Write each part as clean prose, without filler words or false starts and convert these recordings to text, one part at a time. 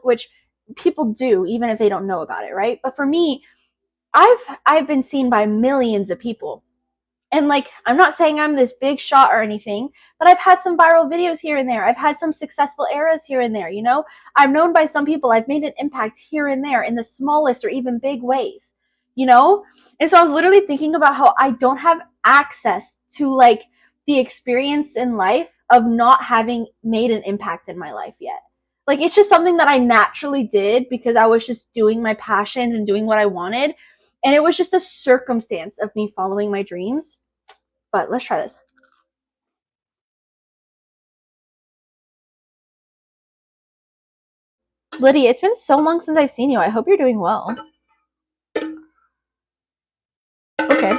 which people do even if they don't know about it, right? But for me, I've been seen by millions of people. And like, I'm not saying I'm this big shot or anything, but I've had some viral videos here and there. I've had some successful eras here and there, you know? I'm known by some people. I've made an impact here and there in the smallest or even big ways, you know? And so I was literally thinking about how I don't have access to like the experience in life of not having made an impact in my life yet. Like, it's just something that I naturally did because I was just doing my passions and doing what I wanted. And it was just a circumstance of me following my dreams. But let's try this. Lydia, it's been so long since I've seen you. I hope you're doing well. Okay.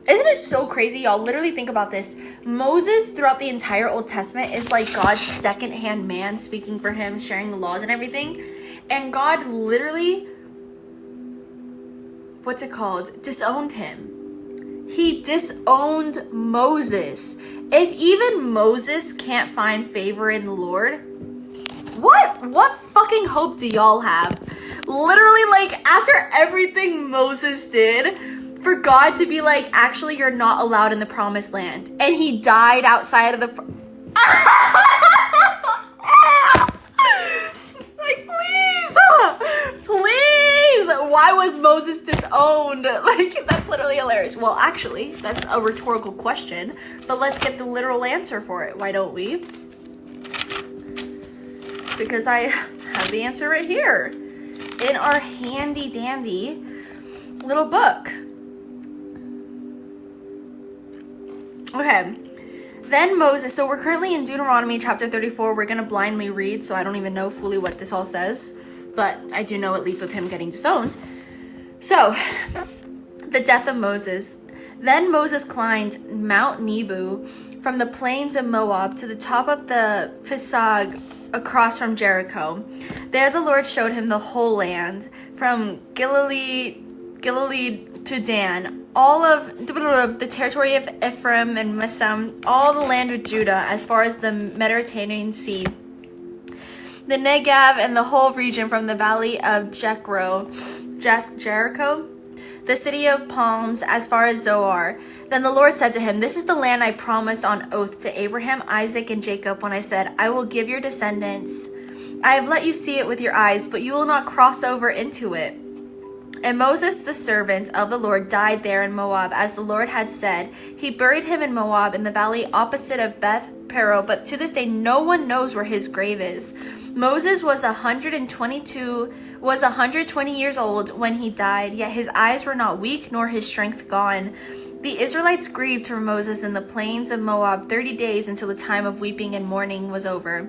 Isn't it so crazy, y'all? Literally think about this. Moses, throughout the entire Old Testament, is like God's second-hand man speaking for him, sharing the laws and everything. And God literally, disowned him. He disowned Moses. If even Moses can't find favor in the Lord, what fucking hope do y'all have? Literally, like, after everything Moses did, for God to be like, actually, you're not allowed in the promised land. And he died outside of the... like, please! Why was Moses disowned? Like, that's literally hilarious. Well, actually, that's a rhetorical question, but let's get the literal answer for it. Why don't we? Because I have the answer right here in our handy dandy little book. Okay, then Moses, so we're currently in Deuteronomy chapter 34. We're going to blindly read, so I don't even know fully what this all says, but I do know it leads with him getting disowned. So, the death of Moses. Then Moses climbed Mount Nebo from the plains of Moab to the top of the Pisgah across from Jericho. There the Lord showed him the whole land, from Galilee to Dan, all of the territory of Ephraim and Manasseh, all the land of Judah, as far as the Mediterranean Sea, the Negev, and the whole region from the valley of Jericho, the city of palms, as far as Zoar. Then the Lord said to him, "This is the land I promised on oath to Abraham, Isaac, and Jacob when I said, I will give your descendants. I have let you see it with your eyes, but you will not cross over into it." And Moses, the servant of the Lord, died there in Moab, as the Lord had said. He buried him in Moab, in the valley opposite of Beth Peor, but to this day no one knows where his grave is. Moses was 120 years old when he died, yet his eyes were not weak, nor his strength gone. The Israelites grieved for Moses in the plains of Moab 30 days until the time of weeping and mourning was over.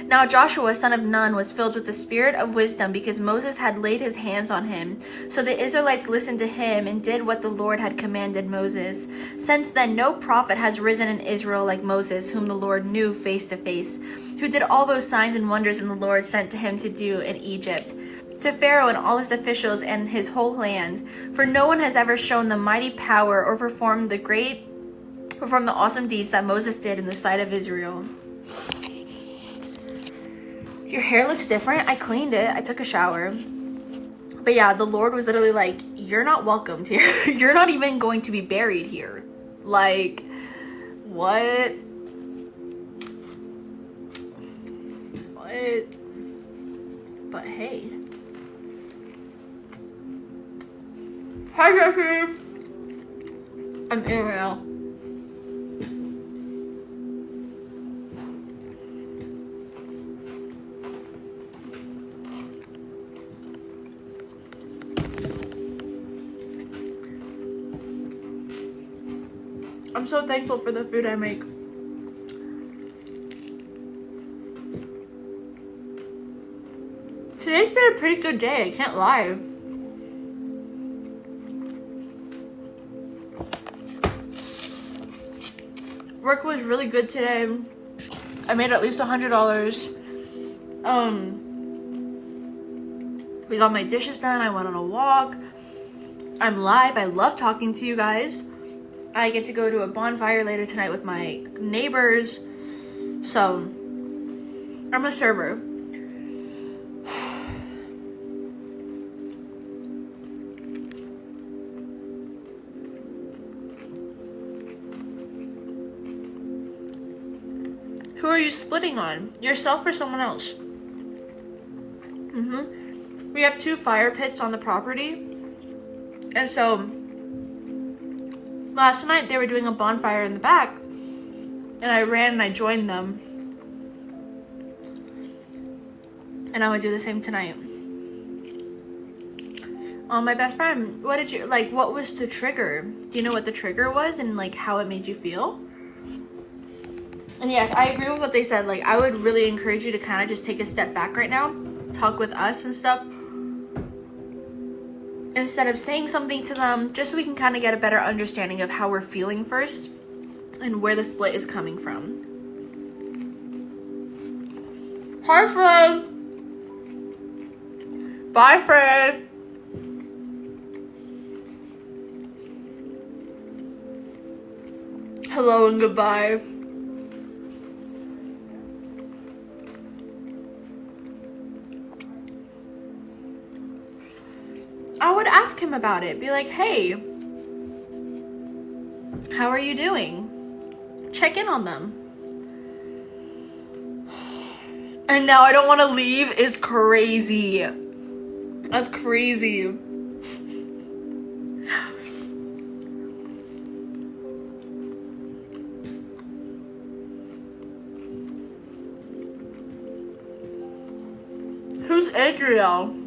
Now Joshua, son of Nun, was filled with the spirit of wisdom because Moses had laid his hands on him. So the Israelites listened to him and did what the Lord had commanded Moses. Since then, no prophet has risen in Israel like Moses, whom the Lord knew face to face, who did all those signs and wonders the Lord sent to him to do in Egypt, to Pharaoh and all his officials and his whole land. For no one has ever shown the mighty power or performed the awesome deeds that Moses did in the sight of Israel. Your hair looks different. I cleaned it. I took a shower. But yeah, the Lord was literally like, you're not welcomed here. You're not even going to be buried here. Like, what? What? But hey. Hi, Jesse. I'm in now. I'm so thankful for the food I make. Today's been a pretty good day, I can't lie. Work was really good today. I made at least $100. We got my dishes done. I went on a walk. I'm live. I love talking to you guys. I get to go to a bonfire later tonight with my neighbors. So, I'm a server. Who are you splitting on? Yourself or someone else? We have 2 fire pits on the property. And so, last night they were doing a bonfire in the back. And I ran and I joined them. And I'm gonna do the same tonight. My best friend, what was the trigger? Do you know what the trigger was and like how it made you feel? And yes, I agree with what they said. Like, I would really encourage you to kind of just take a step back right now, talk with us and stuff, instead of saying something to them, just so we can kind of get a better understanding of how we're feeling first and where the split is coming from. Hi, Fred. Bye, Fred. Hello and goodbye. I would ask him about it. Be like, hey, how are you doing? Check in on them. And now I don't want to leave is crazy. That's crazy. Who's Adriel?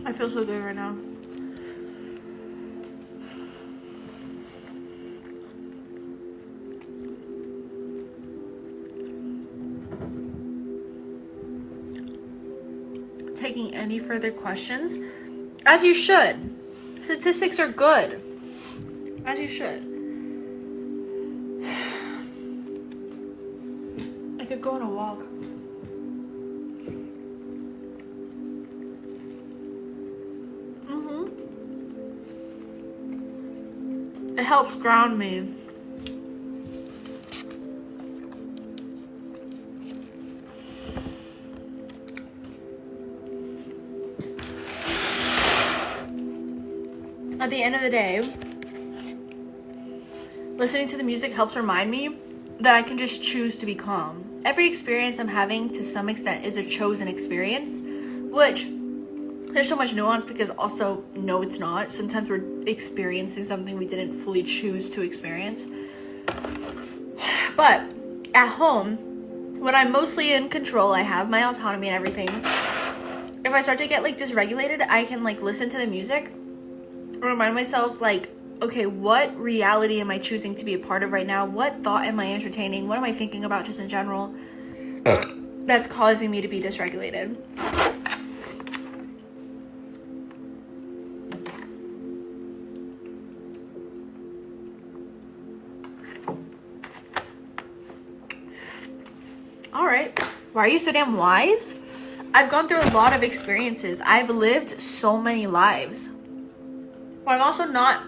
I feel so good right now. Taking any further questions? As you should. Statistics are good. As you should. I could go on a walk. It helps ground me. At the end of the day, listening to the music helps remind me that I can just choose to be calm. Every experience I'm having to some extent is a chosen experience, which there's so much nuance because also, no, it's not. Sometimes we're experiencing something we didn't fully choose to experience. But at home, when I'm mostly in control, I have my autonomy and everything. If I start to get like dysregulated, I can like listen to the music, remind myself like, okay, what reality am I choosing to be a part of right now? What thought am I entertaining? What am I thinking about just in general that's causing me to be dysregulated? Alright, why are you so damn wise? I've gone through a lot of experiences. I've lived so many lives. But I'm also not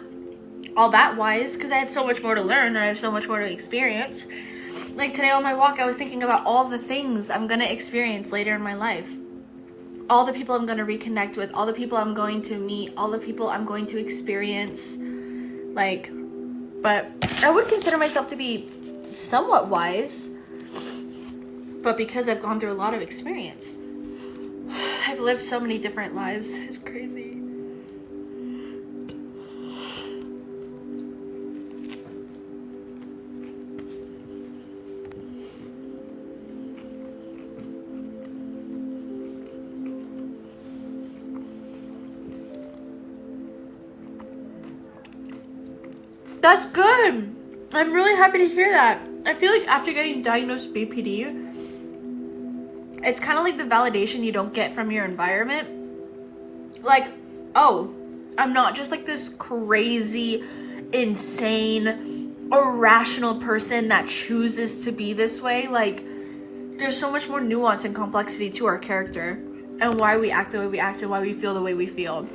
all that wise because I have so much more to learn and I have so much more to experience. Like today on my walk, I was thinking about all the things I'm going to experience later in my life. All the people I'm going to reconnect with, all the people I'm going to meet, all the people I'm going to experience. Like, but I would consider myself to be somewhat wise. But because I've gone through a lot of experience, I've lived so many different lives. It's crazy. That's good. I'm really happy to hear that. I feel like after getting diagnosed with BPD, it's kind of like the validation you don't get from your environment. Like, oh, I'm not just like this crazy, insane, irrational person that chooses to be this way. Like, there's so much more nuance and complexity to our character and why we act the way we act and why we feel the way we feel.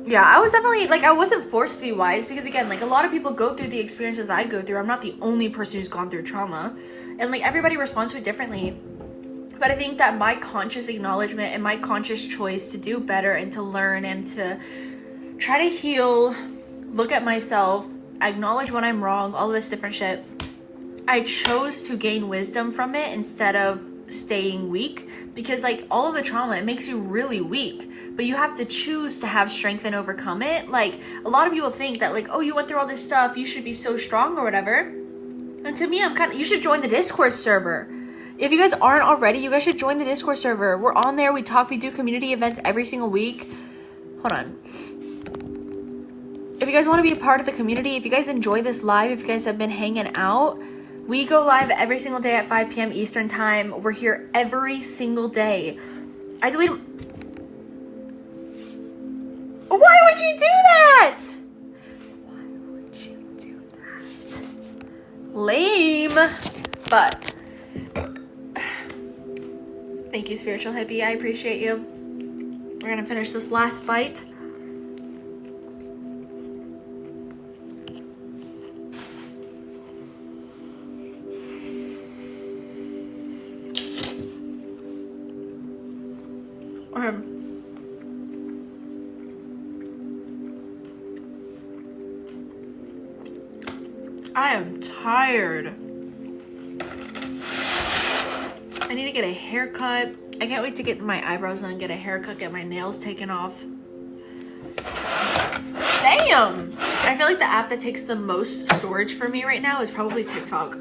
Yeah, I was definitely, like, I wasn't forced to be wise because, again, like, a lot of people go through the experiences I go through. I'm not the only person who's gone through trauma. And, like, everybody responds to it differently. But I think that my conscious acknowledgement and my conscious choice to do better and to learn and to try to heal, look at myself, acknowledge when I'm wrong, all of this different shit, I chose to gain wisdom from it instead of staying weak. Because, like, all of the trauma, it makes you really weak. But you have to choose to have strength and overcome it. Like, a lot of people think that, like, oh, you went through all this stuff, you should be so strong or whatever. And to me, you should join the Discord server. If you guys aren't already, you guys should join the Discord server. We're on there, we talk, we do community events every single week. Hold on. If you guys want to be a part of the community, if you guys enjoy this live, if you guys have been hanging out, we go live every single day at 5 p.m. Eastern time. We're here every single day. I delete... Why would you do that? Why would you do that? Lame. But thank you, Spiritual Hippie. I appreciate you. We're gonna finish this last bite. I am tired. I need to get a haircut. I can't wait to get my eyebrows done, get a haircut, get my nails taken off. Damn! I feel like the app that takes the most storage for me right now is probably TikTok.